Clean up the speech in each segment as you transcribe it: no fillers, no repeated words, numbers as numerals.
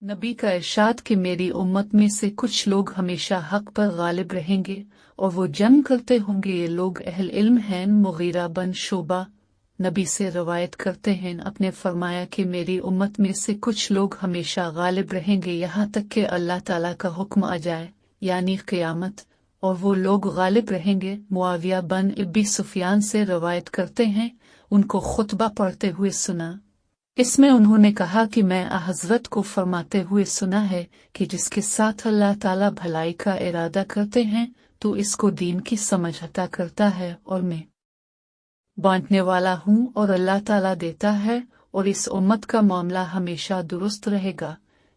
नबी का इरशाद कि मेरी उम्मत में से कुछ लोग हमेशा हक पर गालिब रहेंगे और वो जंग करते होंगे। ये लोग अहल इल्म हैं। मुगीरा बन शोबा नबी से रवायत करते हैं, अपने फरमाया कि मेरी उम्मत में से कुछ लोग हमेशा गालिब रहेंगे यहाँ तक कि अल्लाह ताला का हुक्म आ जाए, यानी क़यामत, और वो लोग गालिब रहेंगे। मुआविया बन अबी सुफियान से रवायत करते हैं, उनको खुतबा पढ़ते हुए सुना। इसमें उन्होंने कहा कि मैं हज़रत को फरमाते हुए सुना है कि जिसके साथ अल्लाह ताला भलाई का इरादा करते हैं तो इसको दीन की समझ अता करता है, और मैं बांटने वाला हूँ और अल्लाह ताला देता है, और इस उम्मत का मामला हमेशा दुरुस्त रहेगा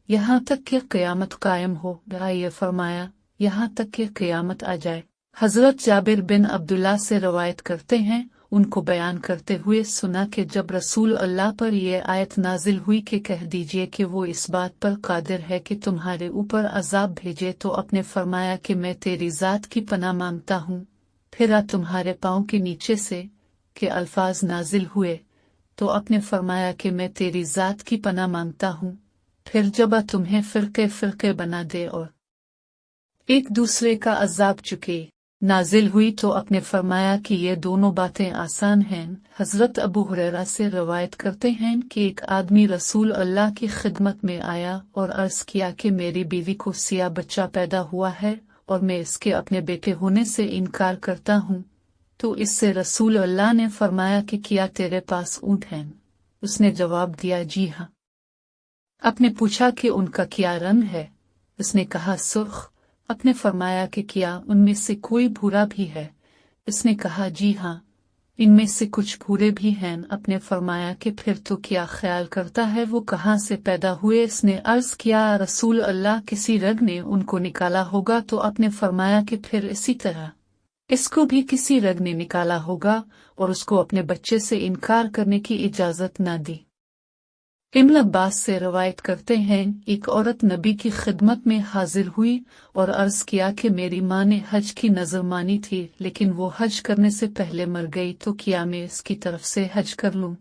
यहाँ तक कि क़यामत कायम हो। ये फरमाया यहाँ तक कि क़यामत आ जाए। हज़रत जाबिर बिन अब्दुल्ला से रवायत करते हैं, उनको बयान करते हुए सुना कि जब रसूल अल्लाह पर यह आयत नाजिल हुई कि कह दीजिए कि वो इस बात पर कादिर है कि तुम्हारे ऊपर अजाब भेजे, तो अपने फरमाया कि मैं तेरी ज़ात की पनाह मांगता हूँ। फिर तुम्हारे पाँव के नीचे से के अल्फाज नाजिल हुए तो अपने फरमाया कि मैं तेरी ज़ात की पनाह मांगता हूँ। फिर जब तुम्हें फ़िरक़े फ़िरक़े बना दे और एक दूसरे का अजाब चुके नाजिल हुई तो अपने फरमाया कि ये दोनों बातें आसान हैं। हज़रत अबू हुरैरा से रवायत करते हैं कि एक आदमी रसूल अल्लाह की खिदमत में आया और अर्ज़ किया कि मेरी बीवी को सिया बच्चा पैदा हुआ है और मैं इसके अपने बेटे होने से इनकार करता हूँ। तो इससे रसूल अल्लाह ने फरमाया कि क्या तेरे पास ऊँट हैं? उसने जवाब दिया जी हाँ। आपने पूछा कि उनका क्या रंग है? उसने कहा सुर्ख। अपने फरमाया कि क्या उनमें से कोई भूरा भी है? इसने कहा जी हाँ, इनमें से कुछ भूरे भी हैं। अपने फरमाया कि फिर तो क्या ख्याल करता है वो कहाँ से पैदा हुए? इसने अर्ज किया रसूल अल्लाह किसी रग ने उनको निकाला होगा। तो अपने फरमाया कि फिर इसी तरह इसको भी किसी रग ने निकाला होगा, और उसको अपने बच्चे से इनकार करने की इजाजत न दी। इब्न अब्बास से रवायत करते हैं, एक औरत नबी की खिदमत में हाजिर हुई और अर्ज किया कि मेरी माँ ने हज की नजर मानी थी, लेकिन वो हज करने से पहले मर गई, तो क्या मैं इसकी तरफ से हज कर लूं?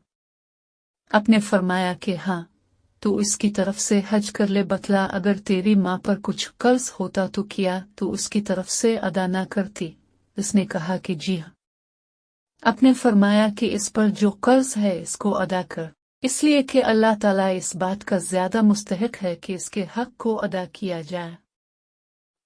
आपने फरमाया कि हाँ, तो इसकी तरफ से हज कर ले। बतला अगर तेरी माँ पर कुछ कर्ज होता तो क्या तो उसकी तरफ से अदा न करती? उसने कहा कि जी हाँ। आपने फरमाया कि इस पर जो कर्ज है इसको अदा कर, इसलिए कि अल्लाह ताला इस बात का ज्यादा मुस्तहिक है कि इसके हक को अदा किया जाए।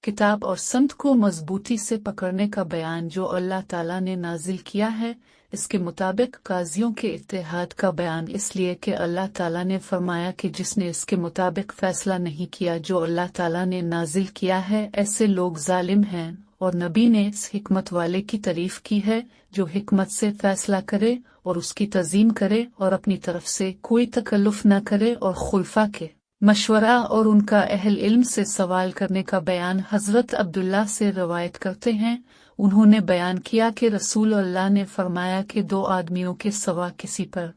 किताब और संत को मजबूती से पकड़ने का बयान जो अल्लाह ताला ने नाजिल किया है, इसके मुताबिक काजियों के इत्तेहाद का बयान, इसलिए कि अल्लाह ताला ने फरमाया कि जिसने इसके मुताबिक फैसला नहीं किया जो अल्लाह ताला ने नाजिल किया है, ऐसे लोग जालिम हैं। और नबी ने इस हिकमत वाले की तारीफ की है जो हिकमत से फैसला करे और उसकी तज़ीम करे और अपनी तरफ से कोई तकल्लुफ न करे, और खुलफा के मशवरा और उनका अहल इल्म से सवाल करने का बयान हज़रत अब्दुल्ला से रवायत करते हैं। उन्होंने बयान किया कि रसूल अल्लाह ने फरमाया कि दो आदमियों के सिवा किसी पर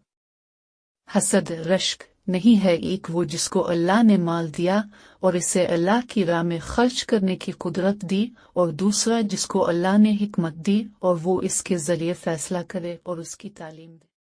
हसद रश्क नहीं है, एक वो जिसको अल्लाह ने माल दिया और इसे अल्लाह की राह में खर्च करने की कुदरत दी, और दूसरा जिसको अल्लाह ने हिकमत दी और वो इसके जरिए फैसला करे और उसकी तालीम दे।